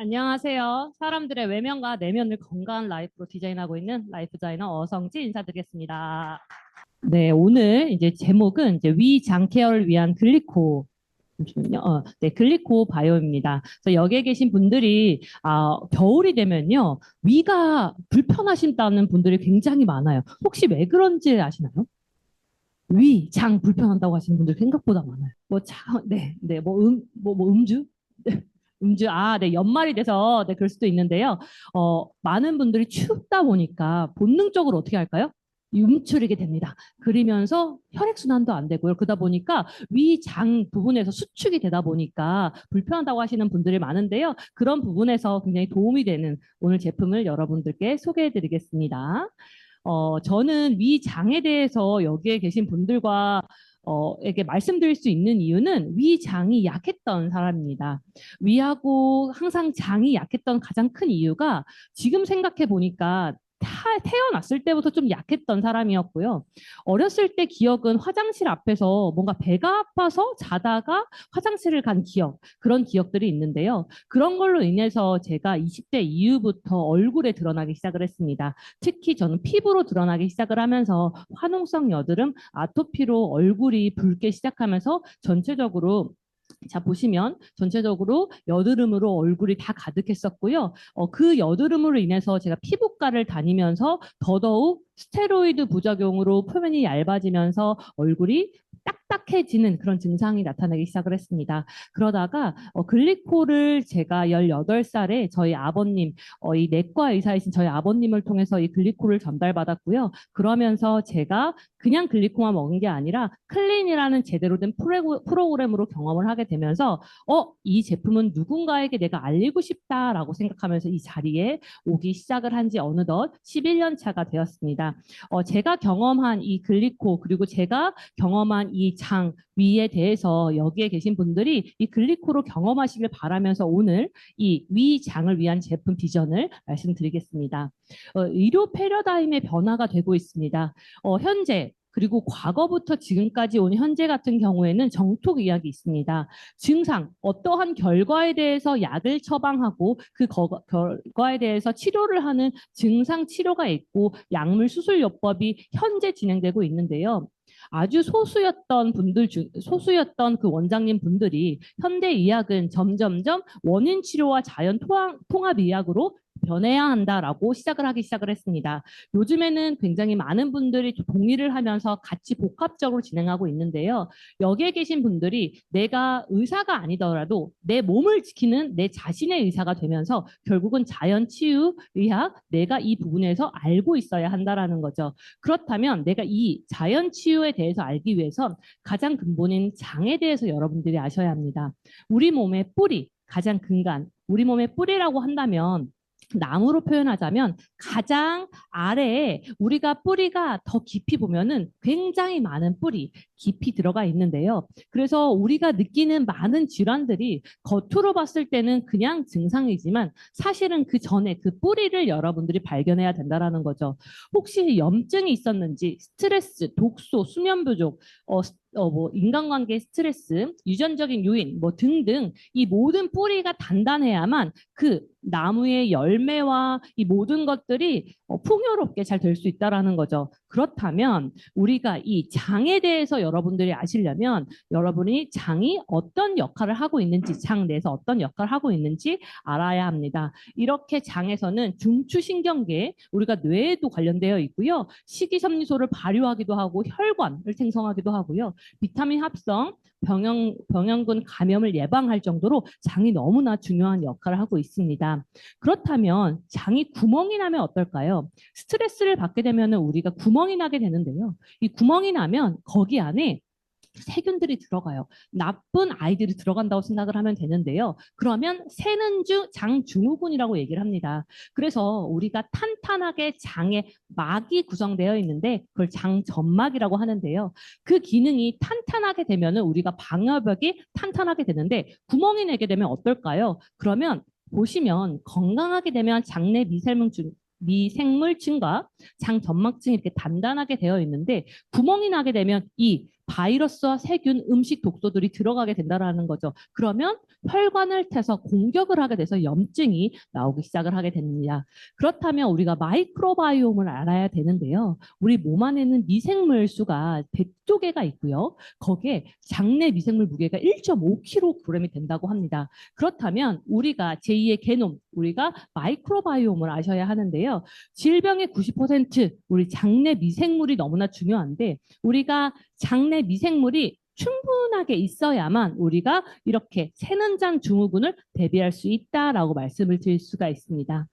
안녕하세요. 사람들의 외면과 내면을 건강한 라이프로 디자인하고 있는 라이프 디자이너 어성지 인사드리겠습니다. 네, 오늘 이제 제목은 이제 위장 케어를 위한 글리코. 잠시만요. 네, 글리코 바이오입니다. 그래서 여기에 계신 분들이 겨울이 되면요 위가 불편하신다는 분들이 굉장히 많아요. 혹시 왜 그런지 아시나요? 위, 장 불편한다고 하시는 분들 생각보다 많아요. 뭐 음주? 음주, 네, 연말이 돼서, 네, 그럴 수도 있는데요. 많은 분들이 춥다 보니까 본능적으로 어떻게 할까요? 움츠리게 됩니다. 그러면서 혈액순환도 안 되고요. 그러다 보니까 위장 부분에서 수축이 되다 보니까 불편하다고 하시는 분들이 많은데요. 그런 부분에서 굉장히 도움이 되는 오늘 제품을 여러분들께 소개해 드리겠습니다. 저는 위장에 대해서 여기에 계신 분들과 에게 말씀드릴 수 있는 이유는 위장이 약했던 사람입니다. 위하고 항상 장이 약했던 가장 큰 이유가 지금 생각해 보니까 태어났을 때부터 좀 약했던 사람이었고요. 어렸을 때 기억은 화장실 앞에서 뭔가 배가 아파서 자다가 화장실을 간 기억, 그런 기억들이 있는데요. 그런 걸로 인해서 제가 20대 이후부터 얼굴에 드러나기 시작을 했습니다. 특히 저는 피부로 드러나기 시작을 하면서 화농성 여드름, 아토피로 얼굴이 붉게 시작하면서 전체적으로 자, 보시면 전체적으로 여드름으로 얼굴이 다 가득했었고요. 그 여드름으로 인해서 제가 피부과를 다니면서 더더욱 스테로이드 부작용으로 표면이 얇아지면서 얼굴이 딱딱해지는 그런 증상이 나타나기 시작을 했습니다. 그러다가 글리코를 제가 18살에 저희 아버님, 이 내과 의사이신 저희 아버님을 통해서 이 글리코를 전달받았고요. 그러면서 제가 그냥 글리코만 먹은 게 아니라 클린이라는 제대로 된 프로그램으로 경험을 하게 되면서 이 제품은 누군가에게 내가 알리고 싶다라고 생각하면서 이 자리에 오기 시작을 한 지 어느덧 11년 차가 되었습니다. 제가 경험한 이 글리코 그리고 제가 경험한 이 장 위에 대해서 여기에 계신 분들이 이 글리코로 경험하시길 바라면서 오늘 이 위장을 위한 제품 비전을 말씀드리겠습니다. 의료 패러다임의 변화가 되고 있습니다. 현재 그리고 과거부터 지금까지 온 현재 같은 경우에는 정톡 의학이 있습니다. 증상, 어떠한 결과에 대해서 약을 처방하고 그 결과에 대해서 치료를 하는 증상 치료가 있고 약물 수술요법이 현재 진행되고 있는데요. 아주 소수였던 그 원장님 분들이 현대 의학은 점점점 원인 치료와 자연 통합 의학으로 변해야 한다라고 시작을 했습니다. 요즘에는 굉장히 많은 분들이 동의를 하면서 같이 복합적으로 진행하고 있는데요. 여기에 계신 분들이 내가 의사가 아니더라도 내 몸을 지키는 내 자신의 의사가 되면서 결국은 자연 치유, 의학, 내가 이 부분에서 알고 있어야 한다라는 거죠. 그렇다면 내가 이 자연 치유에 대해서 알기 위해선 가장 근본인 장에 대해서 여러분들이 아셔야 합니다. 우리 몸의 뿌리, 가장 근간, 우리 몸의 뿌리라고 한다면 나무로 표현하자면 가장 아래에 우리가 뿌리가 더 깊이 보면은 굉장히 많은 뿌리, 깊이 들어가 있는데요. 그래서 우리가 느끼는 많은 질환들이 겉으로 봤을 때는 그냥 증상이지만 사실은 그 전에 그 뿌리를 여러분들이 발견해야 된다는 거죠. 혹시 염증이 있었는지, 스트레스, 독소, 수면 부족, 뭐 인간관계 스트레스, 유전적인 요인 뭐 등등 이 모든 뿌리가 단단해야만 그 나무의 열매와 이 모든 것들이 풍요롭게 잘 될 수 있다라는 거죠. 그렇다면 우리가 이 장에 대해서 여러분들이 아시려면 여러분이 장이 어떤 역할을 하고 있는지, 장 내에서 어떤 역할을 하고 있는지 알아야 합니다. 이렇게 장에서는 중추신경계, 우리가 뇌에도 관련되어 있고요. 식이섬유소를 발효하기도 하고 혈관을 생성하기도 하고요. 비타민 합성, 병형군 감염을 예방할 정도로 장이 너무나 중요한 역할을 하고 있습니다. 그렇다면 장이 구멍이 나면 어떨까요? 스트레스를 받게 되면 우리가 구멍이 나게 되는데요. 이 구멍이 나면 거기 안에 세균들이 들어가요. 나쁜 아이들이 들어간다고 생각을 하면 되는데요. 그러면 새는 장증후군이라고 얘기를 합니다. 그래서 우리가 탄탄하게 장에 막이 구성되어 있는데 그걸 장점막이라고 하는데요. 그 기능이 탄탄하게 되면 우리가 방어벽이 탄탄하게 되는데 구멍이 내게 되면 어떨까요? 그러면 보시면 건강하게 되면 장내 미생물층과 장점막층이 이렇게 단단하게 되어 있는데 구멍이 나게 되면 이 바이러스와 세균, 음식 독소들이 들어가게 된다라는 거죠. 그러면 혈관을 타서 공격을 하게 돼서 염증이 나오기 시작을 하게 됩니다. 그렇다면 우리가 마이크로바이옴을 알아야 되는데요. 우리 몸 안에는 미생물 수가 100조 개가 있고요. 거기에 장내 미생물 무게가 1.5kg이 된다고 합니다. 그렇다면 우리가 제2의 게놈, 우리가 마이크로바이옴을 아셔야 하는데요. 질병의 90% 우리 장내 미생물이 너무나 중요한데 우리가 장내 미생물이 충분하게 있어야만 우리가 이렇게 새는장 증후군을 대비할 수 있다라고 말씀을 드릴 수가 있습니다.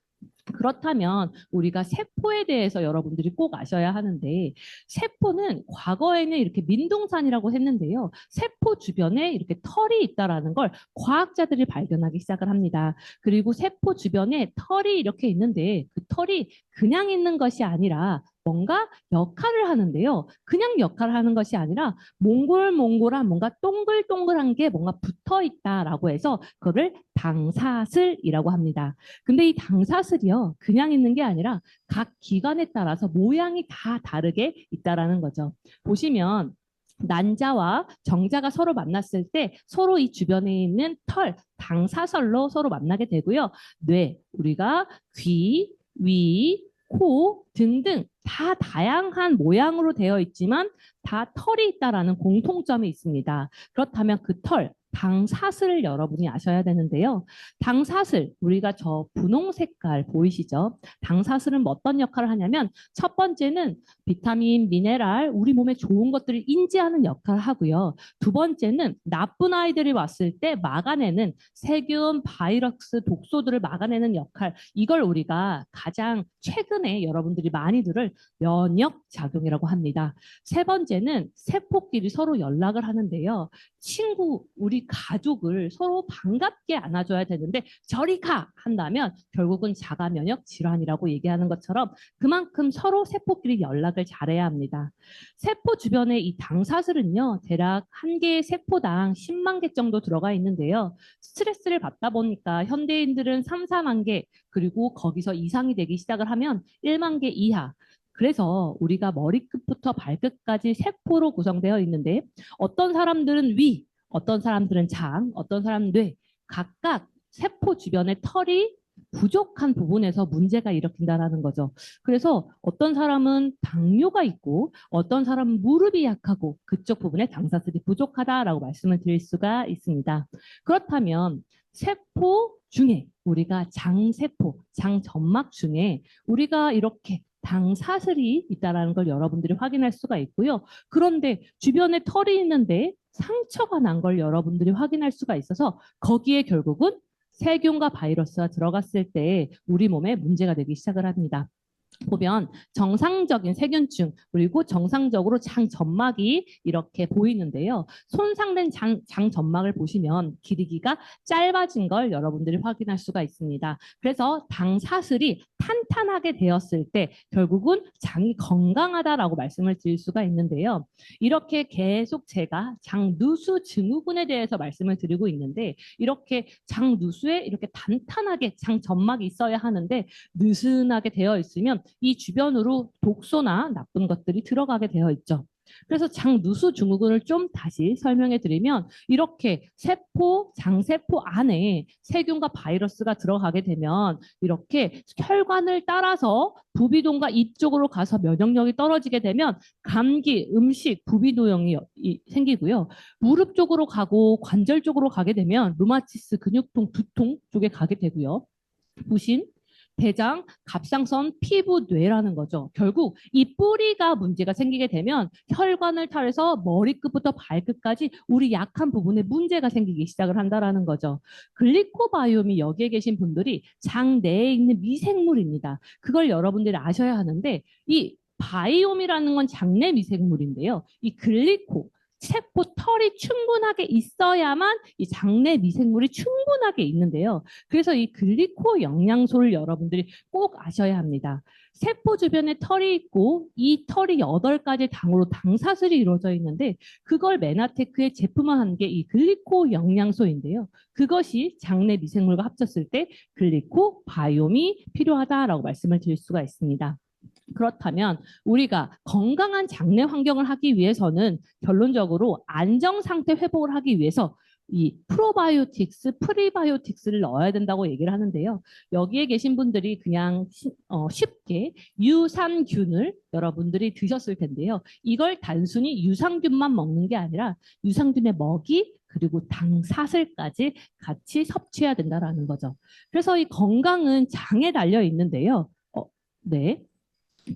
그렇다면 우리가 세포에 대해서 여러분들이 꼭 아셔야 하는데 세포는 과거에는 이렇게 민둥산이라고 했는데요. 세포 주변에 이렇게 털이 있다라는 걸 과학자들이 발견하기 시작을 합니다. 그리고 세포 주변에 털이 이렇게 있는데 그 털이 그냥 있는 것이 아니라 뭔가 역할을 하는데요. 그냥 역할을 하는 것이 아니라 몽골몽골한 뭔가 동글동글한 게 뭔가 붙어 있다라고 해서 그거를 당사슬이라고 합니다. 근데 이 당사슬이요. 그냥 있는 게 아니라 각 기관에 따라서 모양이 다 다르게 있다라는 거죠. 보시면 난자와 정자가 서로 만났을 때 서로 이 주변에 있는 털, 당사설로 서로 만나게 되고요. 뇌, 우리가 귀, 위, 코 등등 다 다양한 모양으로 되어 있지만 다 털이 있다라는 공통점이 있습니다. 그렇다면 그 털, 당사슬을 여러분이 아셔야 되는데요. 당사슬, 우리가 저 분홍 색깔 보이시죠? 당사슬은 뭐 어떤 역할을 하냐면 첫 번째는 비타민, 미네랄, 우리 몸에 좋은 것들을 인지하는 역할을 하고요. 두 번째는 나쁜 아이들이 왔을 때 막아내는 세균, 바이러스, 독소들을 막아내는 역할, 이걸 우리가 가장 최근에 여러분들이 많이 들을 면역 작용이라고 합니다. 세 번째는 세포끼리 서로 연락을 하는데요. 친구, 우리 가족을 서로 반갑게 안아줘야 되는데 저리 가! 한다면 결국은 자가 면역 질환이라고 얘기하는 것처럼 그만큼 서로 세포끼리 연락을 잘해야 합니다. 세포 주변에 이 당사슬은요. 대략 한 개의 세포당 10만 개 정도 들어가 있는데요. 스트레스를 받다 보니까 현대인들은 3, 4만 개 그리고 거기서 이상이 되기 시작을 하면 1만 개 이하. 그래서 우리가 머리끝부터 발끝까지 세포로 구성되어 있는데 어떤 사람들은 위, 어떤 사람들은 장, 어떤 사람은 뇌, 각각 세포 주변에 털이 부족한 부분에서 문제가 일으킨다는 거죠. 그래서 어떤 사람은 당뇨가 있고 어떤 사람은 무릎이 약하고 그쪽 부분에 당사슬이 부족하다라고 말씀을 드릴 수가 있습니다. 그렇다면 세포 중에 우리가 장세포, 장점막 중에 우리가 이렇게 당사슬이 있다는 걸 여러분들이 확인할 수가 있고요. 그런데 주변에 털이 있는데 상처가 난 걸 여러분들이 확인할 수가 있어서 거기에 결국은 세균과 바이러스가 들어갔을 때 우리 몸에 문제가 되기 시작을 합니다. 보면 정상적인 세균층 그리고 정상적으로 장점막이 이렇게 보이는데요. 손상된 장점막을 보시면 길이가 짧아진 걸 여러분들이 확인할 수가 있습니다. 그래서 당사슬이 탄탄하게 되었을 때 결국은 장이 건강하다라고 말씀을 드릴 수가 있는데요. 이렇게 계속 제가 장누수 증후군에 대해서 말씀을 드리고 있는데 이렇게 장누수에 이렇게 탄탄하게 장점막이 있어야 하는데 느슨하게 되어 있으면 이 주변으로 독소나 나쁜 것들이 들어가게 되어 있죠. 그래서 장누수 증후군을 좀 다시 설명해 드리면 이렇게 세포, 장세포 안에 세균과 바이러스가 들어가게 되면 이렇게 혈관을 따라서 부비동과 입 쪽으로 가서 면역력이 떨어지게 되면 감기, 음식, 부비도형이 생기고요. 무릎 쪽으로 가고 관절 쪽으로 가게 되면 루마티스, 근육통, 두통 쪽에 가게 되고요. 부신, 대장, 갑상선, 피부, 뇌라는 거죠. 결국 이 뿌리가 문제가 생기게 되면 혈관을 탈해서 머리끝부터 발끝까지 우리 약한 부분에 문제가 생기기 시작을 한다는 거죠. 글리코바이옴이 여기에 계신 분들이 장 내에 있는 미생물입니다. 그걸 여러분들이 아셔야 하는데 이 바이옴이라는 건 장내 미생물인데요. 이 글리코, 세포 털이 충분하게 있어야만 이 장내 미생물이 충분하게 있는데요. 그래서 이 글리코 영양소를 여러분들이 꼭 아셔야 합니다. 세포 주변에 털이 있고 이 털이 8가지 당으로 당사슬이 이루어져 있는데 그걸 메나테크에 제품화한 게 이 글리코 영양소인데요. 그것이 장내 미생물과 합쳤을 때 글리코 바이옴이 필요하다라고 말씀을 드릴 수가 있습니다. 그렇다면 우리가 건강한 장내 환경을 하기 위해서는 결론적으로 안정 상태 회복을 하기 위해서 이 프로바이오틱스, 프리바이오틱스를 넣어야 된다고 얘기를 하는데요. 여기에 계신 분들이 그냥 쉽게 유산균을 여러분들이 드셨을 텐데요. 이걸 단순히 유산균만 먹는 게 아니라 유산균의 먹이 그리고 당사슬까지 같이 섭취해야 된다라는 거죠. 그래서 이 건강은 장에 달려 있는데요. 네.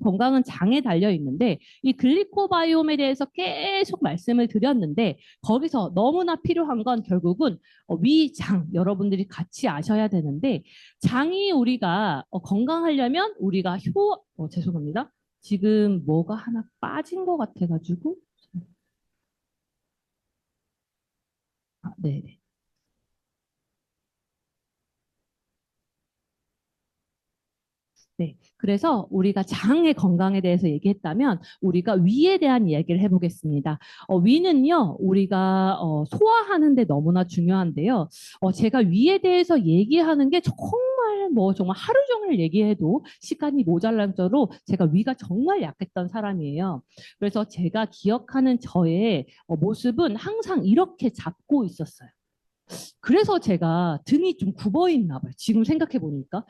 건강은 장에 달려 있는데 이 글리코바이옴에 대해서 계속 말씀을 드렸는데 거기서 너무나 필요한 건 결국은 위장 여러분들이 같이 아셔야 되는데 장이 우리가 건강하려면 우리가 죄송합니다. 지금 뭐가 하나 빠진 것 같아가지고 네. 네. 그래서 우리가 장의 건강에 대해서 얘기했다면 우리가 위에 대한 이야기를 해보겠습니다. 위는요, 우리가 소화하는 데 너무나 중요한데요. 제가 위에 대해서 얘기하는 게 정말 정말 하루 종일 얘기해도 시간이 모자랄 정도로 제가 위가 정말 약했던 사람이에요. 그래서 제가 기억하는 저의 모습은 항상 이렇게 잡고 있었어요. 그래서 제가 등이 좀 굽어 있나 봐요. 지금 생각해 보니까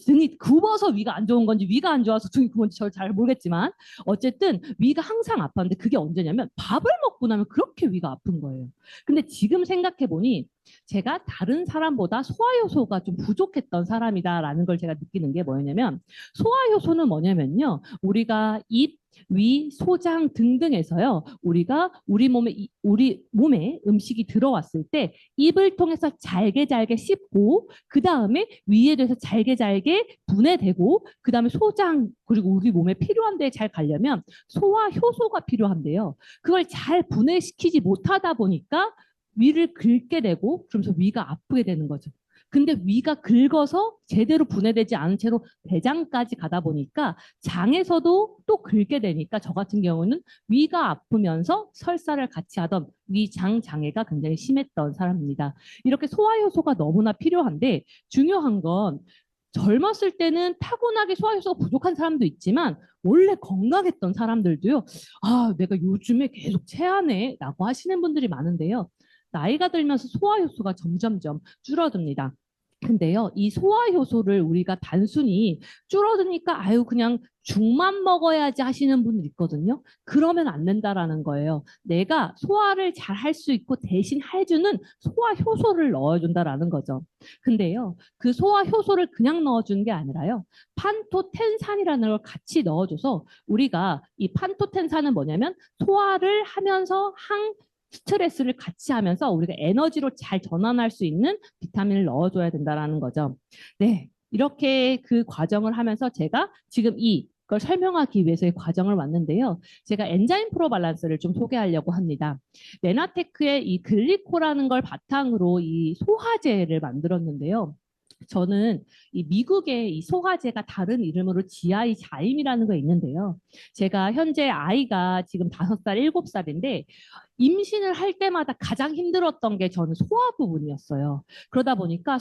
등이 굽어서 위가 안 좋은 건지 위가 안 좋아서 등이 굽은지 잘 모르겠지만 어쨌든 위가 항상 아팠는데 그게 언제냐면 밥을 먹고 나면 그렇게 위가 아픈 거예요. 근데 지금 생각해 보니 제가 다른 사람보다 소화효소가 좀 부족했던 사람이다라는 걸 제가 느끼는 게 뭐냐면 소화효소는 뭐냐면요. 우리가 입, 위, 소장 등등에서요. 우리가 우리 몸에 음식이 들어왔을 때 입을 통해서 잘게 잘게 씹고 그 다음에 위에 대해서 잘게 잘게 분해되고 그 다음에 소장 그리고 우리 몸에 필요한 데에 잘 가려면 소화 효소가 필요한데요. 그걸 잘 분해시키지 못하다 보니까 위를 긁게 되고 그러면서 위가 아프게 되는 거죠. 근데 위가 긁어서 제대로 분해되지 않은 채로 대장까지 가다 보니까 장에서도 또 긁게 되니까 저 같은 경우는 위가 아프면서 설사를 같이 하던 위장 장애가 굉장히 심했던 사람입니다. 이렇게 소화효소가 너무나 필요한데 중요한 건 젊었을 때는 타고나게 소화효소가 부족한 사람도 있지만 원래 건강했던 사람들도요. 아, 내가 요즘에 계속 체하네 라고 하시는 분들이 많은데요. 나이가 들면서 소화효소가 점점점 줄어듭니다. 근데요, 이 소화효소를 우리가 단순히 줄어드니까 아유 그냥 죽만 먹어야지 하시는 분들 있거든요. 그러면 안 된다라는 거예요. 내가 소화를 잘 할 수 있고 대신 해주는 소화효소를 넣어준다라는 거죠. 근데요, 그 소화효소를 그냥 넣어주는 게 아니라요. 판토텐산이라는 걸 같이 넣어줘서 우리가 이 판토텐산은 뭐냐면 소화를 하면서 스트레스를 같이 하면서 우리가 에너지로 잘 전환할 수 있는 비타민을 넣어줘야 된다라는 거죠. 네, 이렇게 그 과정을 하면서 제가 지금 이걸 설명하기 위해서 이 과정을 왔는데요. 제가 엔자임 프로 밸런스를 좀 소개하려고 합니다. 레나테크의 이 글리코라는 걸 바탕으로 이 소화제를 만들었는데요. 저는 이 미국의 이 소화제가 다른 이름으로 GI 자임이라는 거 있는데요. 제가 현재 아이가 지금 5살, 7살인데 임신을 할 때마다 가장 힘들었던 게 저는 소화 부분이었어요. 그러다 보니까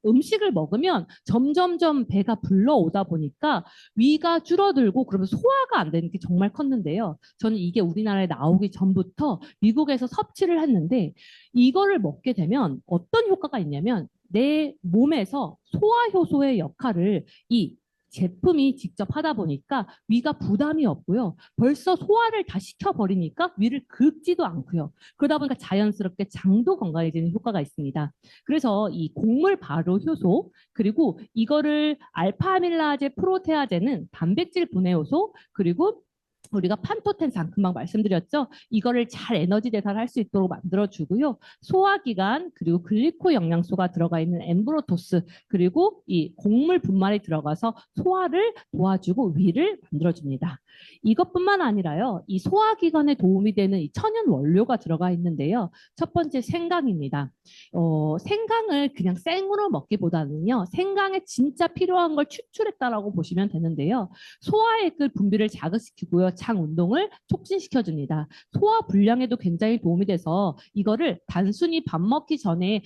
음식을 먹으면 점점점 배가 불러오다 보니까 위가 줄어들고 그러면 소화가 안 되는 게 정말 컸는데요. 저는 이게 우리나라에 나오기 전부터 미국에서 섭취를 했는데 이거를 먹게 되면 어떤 효과가 있냐면 내 몸에서 소화효소의 역할을 이 제품이 직접 하다 보니까 위가 부담이 없고요. 벌써 소화를 다 시켜버리니까 위를 긁지도 않고요. 그러다 보니까 자연스럽게 장도 건강해지는 효과가 있습니다. 그래서 이 곡물 발효 효소 그리고 이거를 알파아밀라제 프로테아제는 단백질 분해 효소 그리고 우리가 판토텐산 금방 말씀드렸죠. 이거를 잘 에너지 대사를 할 수 있도록 만들어주고요. 소화기관 그리고 글리코 영양소가 들어가 있는 엠브로토스 그리고 이 곡물 분말이 들어가서 소화를 도와주고 위를 만들어줍니다. 이것뿐만 아니라요. 이 소화기관에 도움이 되는 이 천연 원료가 들어가 있는데요. 첫 번째 생강입니다. 생강을 그냥 생으로 먹기보다는요. 생강에 진짜 필요한 걸 추출했다라고 보시면 되는데요. 소화액을 분비를 자극시키고요. 장 운동을 촉진시켜줍니다. 소화 불량에도 굉장히 도움이 돼서 이거를 단순히 밥 먹기 전에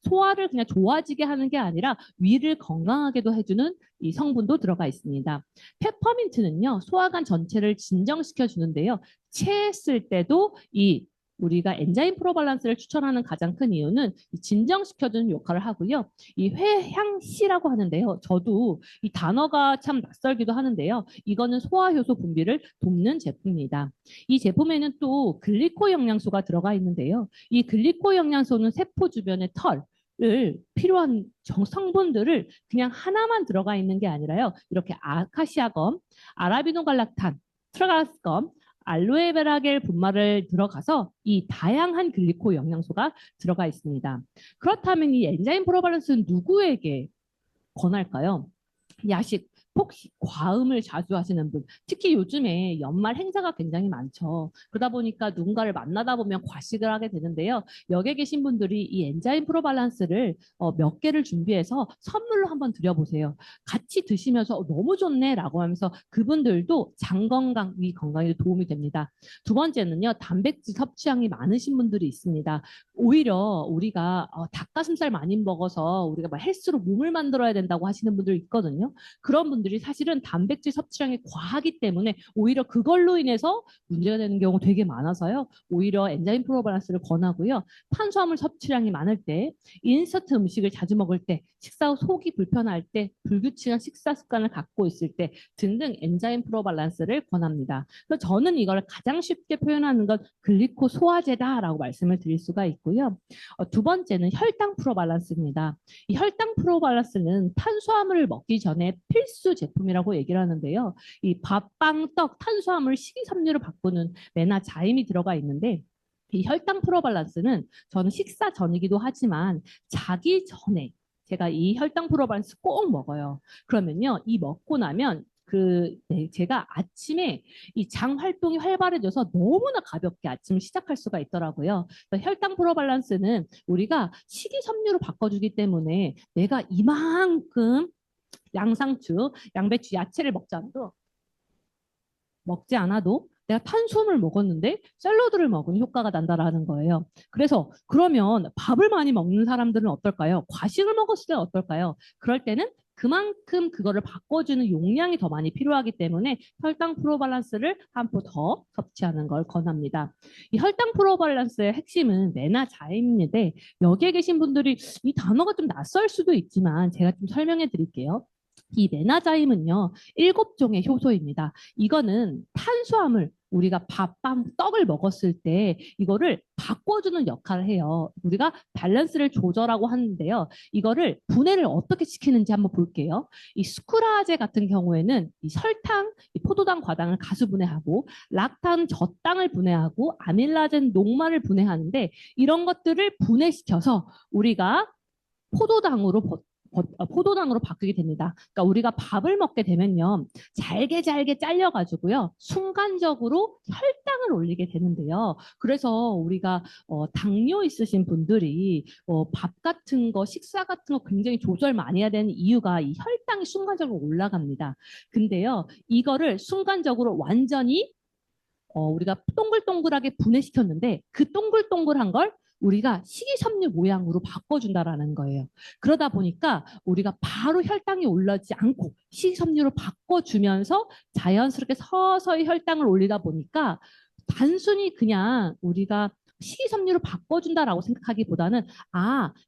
소화를 그냥 좋아지게 하는 게 아니라 위를 건강하게도 해주는 이 성분도 들어가 있습니다. 페퍼민트는요, 소화관 전체를 진정시켜 주는데요. 체했을 때도 우리가 엔자임 프로밸런스를 추천하는 가장 큰 이유는 진정시켜주는 역할을 하고요. 이 회향시라고 하는데요. 저도 이 단어가 참 낯설기도 하는데요. 이거는 소화효소 분비를 돕는 제품입니다. 이 제품에는 또 글리코 영양소가 들어가 있는데요. 이 글리코 영양소는 세포 주변의 털을 필요한 성분들을 그냥 하나만 들어가 있는 게 아니라요. 이렇게 아카시아검, 아라비노갈락탄, 트라가스검, 알로에베라겔 분말을 들어가서 이 다양한 글리코 영양소가 들어가 있습니다. 그렇다면 이 엔자임 프로밸런스는 누구에게 권할까요? 야식, 폭식, 과음을 자주 하시는 분, 특히 요즘에 연말 행사가 굉장히 많죠. 그러다 보니까 누군가를 만나다 보면 과식을 하게 되는데요. 여기에 계신 분들이 이 엔자임 프로밸런스를 몇 개를 준비해서 선물로 한번 드려보세요. 같이 드시면서 너무 좋네 라고 하면서 그분들도 장 건강, 위 건강에 도움이 됩니다. 두 번째는요, 단백질 섭취량이 많으신 분들이 있습니다. 오히려 우리가 닭가슴살 많이 먹어서 우리가 막 헬스로 몸을 만들어야 된다고 하시는 분들 있거든요. 그런 분들이 사실은 단백질 섭취량이 과하기 때문에 오히려 그걸로 인해서 문제가 되는 경우 되게 많아서요. 오히려 엔자임 프로밸런스를 권하고요. 탄수화물 섭취량이 많을 때, 인스턴트 음식을 자주 먹을 때, 식사 후 속이 불편할 때, 불규칙한 식사 습관을 갖고 있을 때 등등 엔자임 프로밸런스를 권합니다. 그래서 저는 이걸 가장 쉽게 표현하는 건 글리코 소화제다라고 말씀을 드릴 수가 있고요. 두 번째는 혈당 프로밸런스입니다. 이 혈당 프로밸런스는 탄수화물을 먹기 전에 필수 제품이라고 얘기를 하는데요. 이 밥, 빵, 떡, 탄수화물, 식이섬유를 바꾸는 메나자임이 들어가 있는데 이 혈당 프로밸런스는 저는 식사 전이기도 하지만 자기 전에 제가 이 혈당 프로밸런스 꼭 먹어요. 그러면요, 이 먹고 나면 제가 아침에 이 장 활동이 활발해져서 너무나 가볍게 아침을 시작할 수가 있더라고요. 혈당 프로밸런스는 우리가 식이섬유로 바꿔주기 때문에 내가 이만큼 양상추, 양배추, 야채를 먹지 않아도 내가 탄수화물을 먹었는데 샐러드를 먹은 효과가 난다라는 거예요. 그래서 그러면 밥을 많이 먹는 사람들은 어떨까요? 과식을 먹었을 때는 어떨까요? 그럴 때는 그만큼 그거를 바꿔주는 용량이 더 많이 필요하기 때문에 혈당 프로밸런스를 한 포 더 섭취하는 걸 권합니다. 이 혈당 프로밸런스의 핵심은 메나자임인데 여기에 계신 분들이 이 단어가 좀 낯설 수도 있지만 제가 좀 설명해 드릴게요. 이 메나자임은요, 7종의 효소입니다. 이거는 탄수화물, 우리가 밥, 빵, 떡을 먹었을 때 이거를 바꿔주는 역할을 해요. 우리가 밸런스를 조절하고 하는데요. 이거를 분해를 어떻게 시키는지 한번 볼게요. 이 스쿠라제 같은 경우에는 이 설탕, 이 포도당 과당을 가수 분해하고 락탄 저당을 분해하고 아밀라젠 녹말을 분해하는데 이런 것들을 분해시켜서 우리가 포도당으로 포도당으로 바뀌게 됩니다. 그러니까 우리가 밥을 먹게 되면요. 잘게 잘려가지고요. 순간적으로 혈당을 올리게 되는데요. 그래서 우리가 당뇨 있으신 분들이 밥 같은 거, 식사 같은 거 굉장히 조절 많이 해야 되는 이유가 이 혈당이 순간적으로 올라갑니다. 근데요. 이거를 순간적으로 완전히 우리가 동글동글하게 분해시켰는데 그 동글동글한 걸 우리가 식이섬유 모양으로 바꿔준다라는 거예요. 그러다 보니까 우리가 바로 혈당이 올라지 않고 식이섬유로 바꿔주면서 자연스럽게 서서히 혈당을 올리다 보니까 단순히 그냥 우리가 식이섬유로 바꿔준다라고 생각하기보다는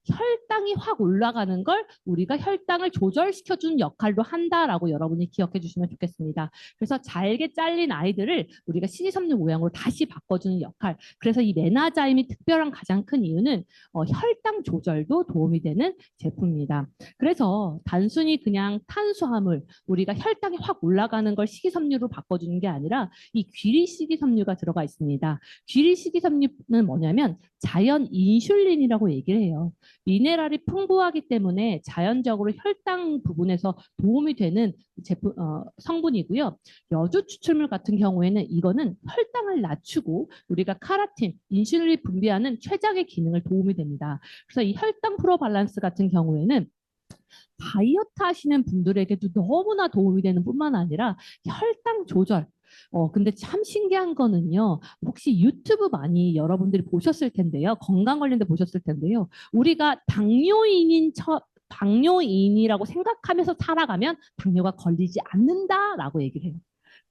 혈당이 확 올라가는 걸 우리가 혈당을 조절시켜주는 역할도 한다라고 여러분이 기억해 주시면 좋겠습니다. 그래서 잘게 잘린 아이들을 우리가 식이섬유 모양으로 다시 바꿔주는 역할. 그래서 이 메나자임이 특별한 가장 큰 이유는 혈당 조절도 도움이 되는 제품입니다. 그래서 단순히 그냥 탄수화물, 우리가 혈당이 확 올라가는 걸 식이섬유로 바꿔주는 게 아니라 이 귀리 식이섬유가 들어가 있습니다. 귀리 식이섬유는 뭐냐면 자연 인슐린이라고 얘기를 해요. 미네랄이 풍부하기 때문에 자연적으로 혈당 부분에서 도움이 되는 성분이고요. 여주 추출물 같은 경우에는 이거는 혈당을 낮추고 우리가 카라틴, 인슐린이 분비하는 췌장의 기능을 도움이 됩니다. 그래서 이 혈당 프로밸런스 같은 경우에는 다이어트 하시는 분들에게도 너무나 도움이 되는 뿐만 아니라 혈당 조절, 근데 참 신기한 거는요. 혹시 유튜브 많이 여러분들이 보셨을 텐데요. 건강 관련돼 보셨을 텐데요. 우리가 당뇨인이라고 생각하면서 살아가면 당뇨가 걸리지 않는다라고 얘기를 해요.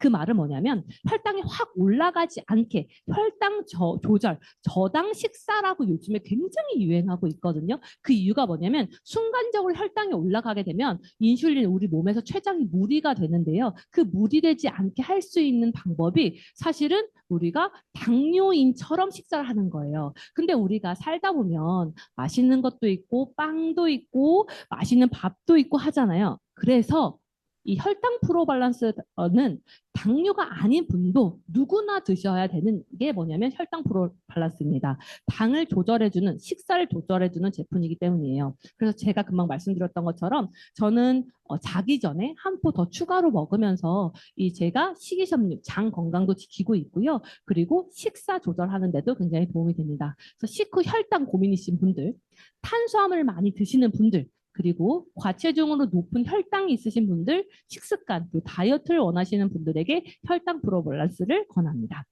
그 말은 뭐냐면 혈당이 확 올라가지 않게 혈당 조절, 저당 식사라고 요즘에 굉장히 유행하고 있거든요. 그 이유가 뭐냐면 순간적으로 혈당이 올라가게 되면 인슐린 우리 몸에서 췌장이 무리가 되는데요. 그 무리되지 않게 할 수 있는 방법이 사실은 우리가 당뇨인처럼 식사를 하는 거예요. 근데 우리가 살다 보면 맛있는 것도 있고 빵도 있고 맛있는 밥도 있고 하잖아요. 그래서 이 혈당 프로 밸런스는 당뇨가 아닌 분도 누구나 드셔야 되는 게 뭐냐면 혈당 프로 밸런스입니다. 당을 조절해주는, 식사를 조절해주는 제품이기 때문이에요. 그래서 제가 금방 말씀드렸던 것처럼 저는 자기 전에 한 포 더 추가로 먹으면서 이 제가 식이섬유, 장 건강도 지키고 있고요. 그리고 식사 조절하는 데도 굉장히 도움이 됩니다. 그래서 식후 혈당 고민이신 분들, 탄수화물 많이 드시는 분들, 그리고 과체중으로 높은 혈당이 있으신 분들, 식습관, 다이어트를 원하시는 분들에게 혈당 프로 밸런스를 권합니다.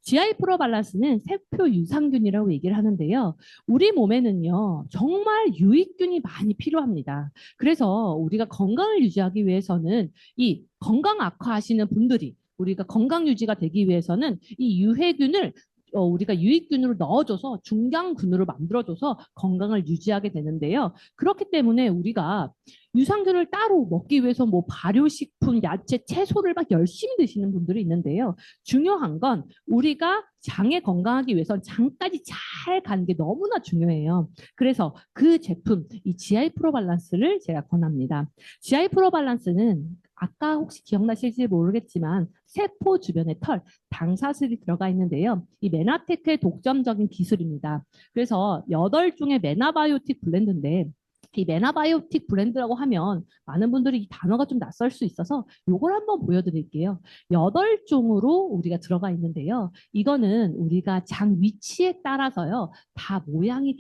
GI 프로 밸런스는 세포 유산균이라고 얘기를 하는데요. 우리 몸에는요, 정말 유익균이 많이 필요합니다. 그래서 우리가 건강을 유지하기 위해서는 이 건강 악화하시는 분들이 우리가 건강 유지가 되기 위해서는 이 유해균을 우리가 유익균으로 넣어줘서 중량균으로 만들어줘서 건강을 유지하게 되는데요. 그렇기 때문에 우리가 유산균을 따로 먹기 위해서 뭐 발효식품, 야채, 채소를 막 열심히 드시는 분들이 있는데요. 중요한 건 우리가 장에 건강하기 위해선 장까지 잘 가는 게 너무나 중요해요. 그래서 그 제품, 이 GI 프로 밸런스를 제가 권합니다. GI 프로 밸런스는 아까 혹시 기억나실지 모르겠지만 세포 주변의 털, 당사슬이 들어가 있는데요. 이 메나테크의 독점적인 기술입니다. 그래서 8종의 메나바이오틱 블렌드인데 이 메나바이오틱 브랜드라고 하면 많은 분들이 이 단어가 좀 낯설 수 있어서 이걸 한번 보여드릴게요. 8종으로 우리가 들어가 있는데요. 이거는 우리가 장 위치에 따라서요. 다 모양이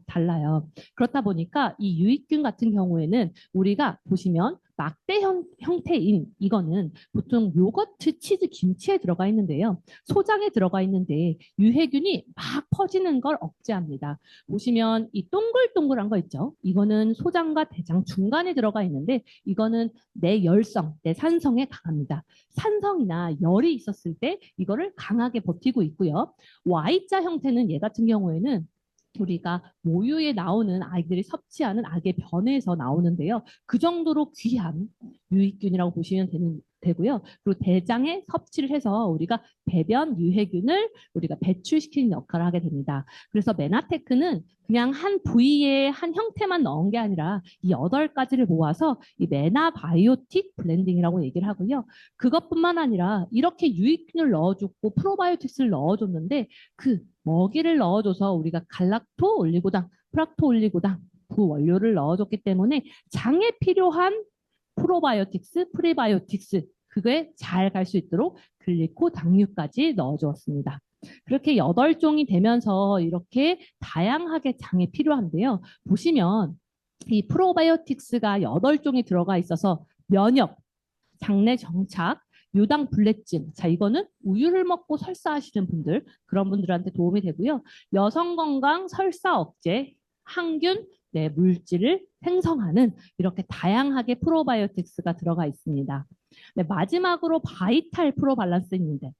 달라요. 그렇다 보니까 이 유익균 같은 경우에는 우리가 보시면 막대 형태인 이거는 보통 요거트, 치즈, 김치에 들어가 있는데요. 소장에 들어가 있는데 유해균이 막 퍼지는 걸 억제합니다. 보시면 이 동글동글한 거 있죠. 이거는 소장과 대장 중간에 들어가 있는데 이거는 내 열성, 내 산성에 강합니다. 산성이나 열이 있었을 때 이거를 강하게 버티고 있고요. Y자 형태는 얘 같은 경우에는 우리가 모유에 나오는 아이들이 섭취하는 악의 변에서 나오는데요. 그 정도로 귀한 유익균이라고 보시면 되고요. 그리고 대장에 섭취를 해서 우리가 배변 유해균을 우리가 배출시키는 역할을 하게 됩니다. 그래서 메나테크는 그냥 한 부위에 한 형태만 넣은 게 아니라 이 8가지를 모아서 이 메나바이오틱 블렌딩이라고 얘기를 하고요. 그것뿐만 아니라 이렇게 유익균을 넣어줬고 프로바이오틱스를 넣어줬는데 그 먹이를 넣어줘서 우리가 갈락토 올리고당, 프락토 올리고당 그 원료를 넣어줬기 때문에 장에 필요한 프로바이오틱스, 프리바이오틱스 그게 잘 갈 수 있도록 글리코 당류까지 넣어주었습니다. 그렇게 8종이 되면서 이렇게 다양하게 장에 필요한데요. 보시면 이 프로바이오틱스가 8종이 들어가 있어서 면역, 장내 정착, 유당 불내증. 자, 이거는 우유를 먹고 설사하시는 분들, 그런 분들한테 도움이 되고요. 여성 건강, 설사 억제, 항균, 네, 물질을 생성하는 이렇게 다양하게 프로바이오틱스가 들어가 있습니다. 네, 마지막으로 바이탈 프로 밸런스입니다.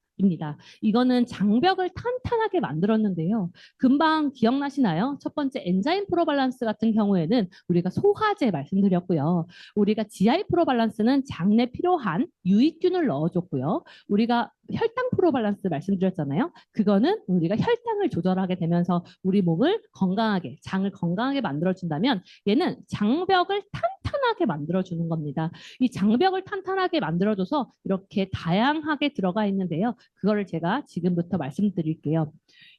이거는 장벽을 탄탄하게 만들었는데요. 금방 기억나시나요? 첫 번째 엔자임 프로 밸런스 같은 경우에는 우리가 소화제 말씀드렸고요. 우리가 GI 프로 밸런스는 장내 필요한 유익균을 넣어줬고요. 우리가 혈당 프로 밸런스 말씀드렸잖아요. 그거는 우리가 혈당을 조절하게 되면서 우리 몸을 건강하게, 장을 건강하게 만들어준다면 얘는 장벽을 탄탄하게 만들어주는 겁니다. 이 장벽을 탄탄하게 만들어줘서 이렇게 다양하게 들어가 있는데요. 그거를 제가 지금부터 말씀드릴게요.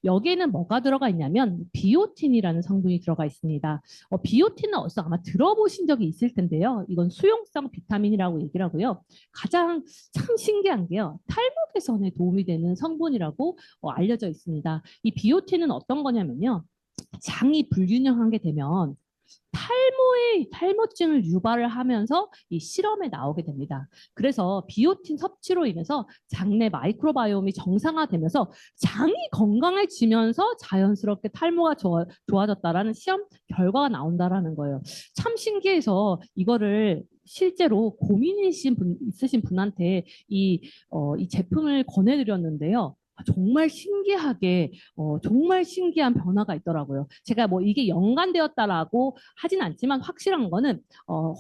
여기에는 뭐가 들어가 있냐면 비오틴이라는 성분이 들어가 있습니다. 비오틴은 어디서 아마 들어보신 적이 있을 텐데요. 이건 수용성 비타민이라고 얘기를 하고요. 가장 참 신기한 게요. 탈모 개선에 도움이 되는 성분이라고 알려져 있습니다. 이 비오틴은 어떤 거냐면요. 장이 불균형하게 되면 탈모 탈모증을 유발을 하면서 이 실험에 나오게 됩니다. 그래서 비오틴 섭취로 인해서 장내 마이크로바이옴이 정상화되면서 장이 건강해지면서 자연스럽게 탈모가 좋아졌다라는 시험 결과가 나온다라는 거예요. 참 신기해서 이거를 실제로 있으신 분한테 이 제품을 권해드렸는데요. 정말 신기하게 정말 신기한 변화가 있더라고요. 제가 뭐 이게 연관되었다라고 하진 않지만 확실한 거는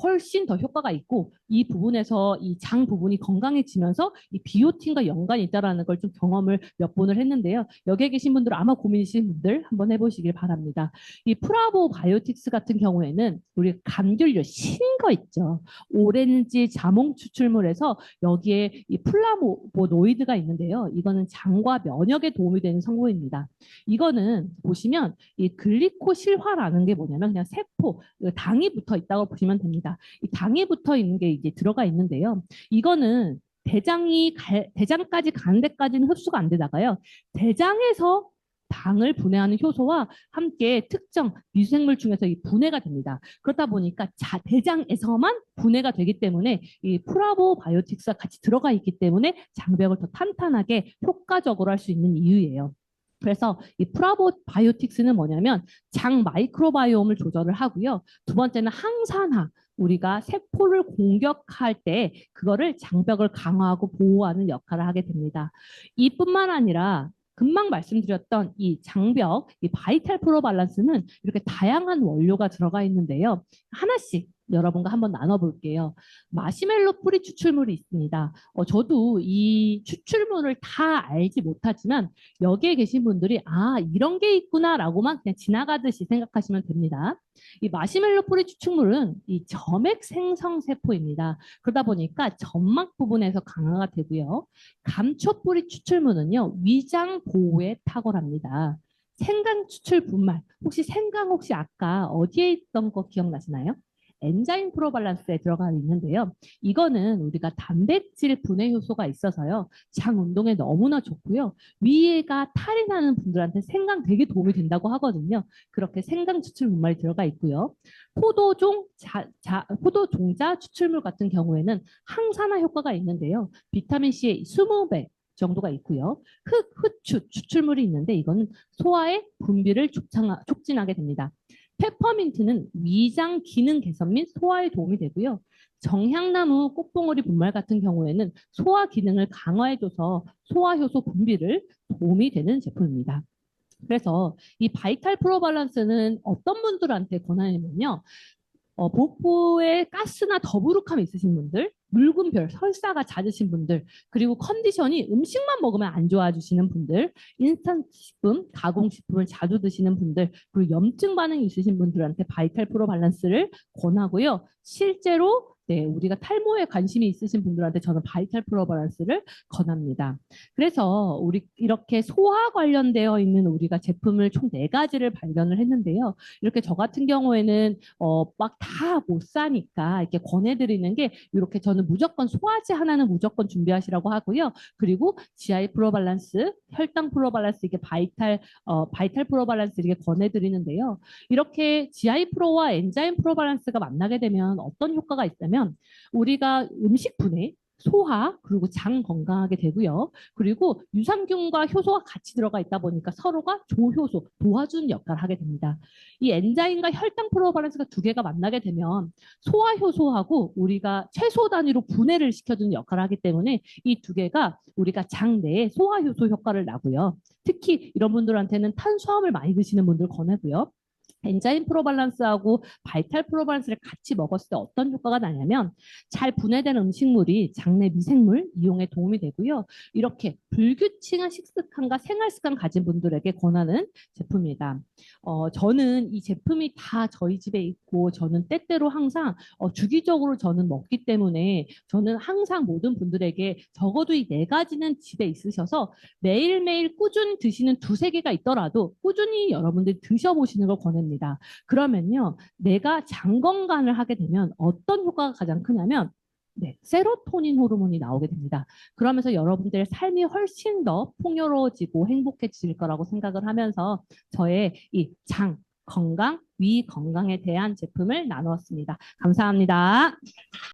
훨씬 더 효과가 있고 이 부분에서 이 장 부분이 건강해지면서 이 비오틴과 연관이 있다라는 걸 좀 경험을 몇 번을 했는데요. 여기에 계신 분들 아마 고민이신 분들 한번 해보시길 바랍니다. 이 프라보 바이오틱스 같은 경우에는 우리 감귤류 신 거 있죠. 오렌지 자몽 추출물에서 여기에 이 플라보노이드가 있는데요. 이거는 장과 면역에 도움이 되는 성분입니다. 이거는 보시면 이 글리코실화라는 게 뭐냐면 그냥 세포, 당이 붙어 있다고 보시면 됩니다. 이 당이 붙어 있는 게 이제 들어가 있는데요. 이거는 대장까지 가는 데까지는 흡수가 안 되다가요. 대장에서 당을 분해하는 효소와 함께 특정 미생물 중에서 이 분해가 됩니다. 그렇다 보니까 대장에서만 분해가 되기 때문에 이 프라보바이오틱스가 같이 들어가 있기 때문에 장벽을 더 탄탄하게 효과적으로 할 수 있는 이유예요. 그래서 이 프라보바이오틱스는 뭐냐면 장 마이크로바이옴을 조절을 하고요. 두 번째는 항산화. 우리가 세포를 공격할 때 그거를 장벽을 강화하고 보호하는 역할을 하게 됩니다. 이뿐만 아니라 금방 말씀드렸던 이 장벽, 이 바이탈 프로 밸런스는 이렇게 다양한 원료가 들어가 있는데요. 하나씩 여러분과 한번 나눠볼게요. 마시멜로 뿌리 추출물이 있습니다. 저도 이 추출물을 다 알지 못하지만 여기에 계신 분들이 이런 게 있구나라고만 그냥 지나가듯이 생각하시면 됩니다. 이 마시멜로 뿌리 추출물은 이 점액 생성 세포입니다. 그러다 보니까 점막 부분에서 강화가 되고요. 감초 뿌리 추출물은요. 위장 보호에 탁월합니다. 생강 추출 분말. 혹시 아까 어디에 있던 거 기억나시나요? 엔자임 프로밸런스에 들어가 있는데요. 이거는 우리가 단백질 분해 효소가 있어서요. 장 운동에 너무나 좋고요. 위가 탈이 나는 분들한테 생강 되게 도움이 된다고 하거든요. 그렇게 생강 추출 분말이 들어가 있고요. 포도종자 추출물 같은 경우에는 항산화 효과가 있는데요. 비타민C의 20배 정도가 있고요. 흑후추 추출물이 있는데 이거는 소화의 분비를 촉진하게 됩니다. 페퍼민트는 위장 기능 개선 및 소화에 도움이 되고요. 정향나무 꽃봉오리 분말 같은 경우에는 소화 기능을 강화해줘서 소화효소 분비를 도움이 되는 제품입니다. 그래서 이 바이탈 프로 밸런스는 어떤 분들한테 권하냐면요. 복부에 가스나 더부룩함이 있으신 분들, 묽은 별, 설사가 잦으신 분들, 그리고 컨디션이 음식만 먹으면 안 좋아지시는 분들, 인스턴트 식품, 가공식품을 자주 드시는 분들, 그리고 염증 반응이 있으신 분들한테 바이탈 프로 밸런스를 권하고요. 실제로 우리가 탈모에 관심이 있으신 분들한테 저는 바이탈 프로 밸런스를 권합니다. 그래서 우리 이렇게 소화 관련되어 있는 우리가 제품을 총 4가지를 발견을 했는데요. 이렇게 저 같은 경우에는 막 다 못 사니까 이렇게 권해드리는 게 이렇게 저는 무조건 소화제 하나는 무조건 준비하시라고 하고요. 그리고 GI 프로 밸런스, 혈당 프로 밸런스 이게 바이탈 프로 밸런스 이렇게 권해드리는데요. 이렇게 GI 프로와 엔자임 프로 밸런스가 만나게 되면 어떤 효과가 있다면 우리가 음식 분해 소화 그리고 장 건강하게 되고요. 그리고 유산균과 효소가 같이 들어가 있다 보니까 서로가 조효소 도와주는 역할을 하게 됩니다. 이 엔자임과 혈당 프로바란스가 2개가 만나게 되면 소화 효소하고 우리가 최소 단위로 분해를 시켜주는 역할을 하기 때문에 이 2개가 우리가 장 내에 소화 효소 효과를 나고요. 특히 이런 분들한테는 탄수화물 많이 드시는 분들 권하고요. 엔자임 프로밸런스하고 바이탈 프로밸런스를 같이 먹었을 때 어떤 효과가 나냐면 잘 분해된 음식물이 장내 미생물 이용에 도움이 되고요. 이렇게 불규칙한 식습관과 생활습관 가진 분들에게 권하는 제품입니다. 저는 이 제품이 다 저희 집에 있고 저는 때때로 항상 주기적으로 저는 먹기 때문에 저는 항상 모든 분들에게 적어도 이 4가지는 집에 있으셔서 매일매일 꾸준히 드시는 2-3개가 있더라도 꾸준히 여러분들이 드셔보시는 걸 권합니다. 그러면요, 내가 장 건강을 하게 되면 어떤 효과가 가장 크냐면 세로토닌 호르몬이 나오게 됩니다. 그러면서 여러분들의 삶이 훨씬 더 풍요로워지고 행복해질 거라고 생각을 하면서 저의 이 장, 건강, 위 건강에 대한 제품을 나누었습니다. 감사합니다.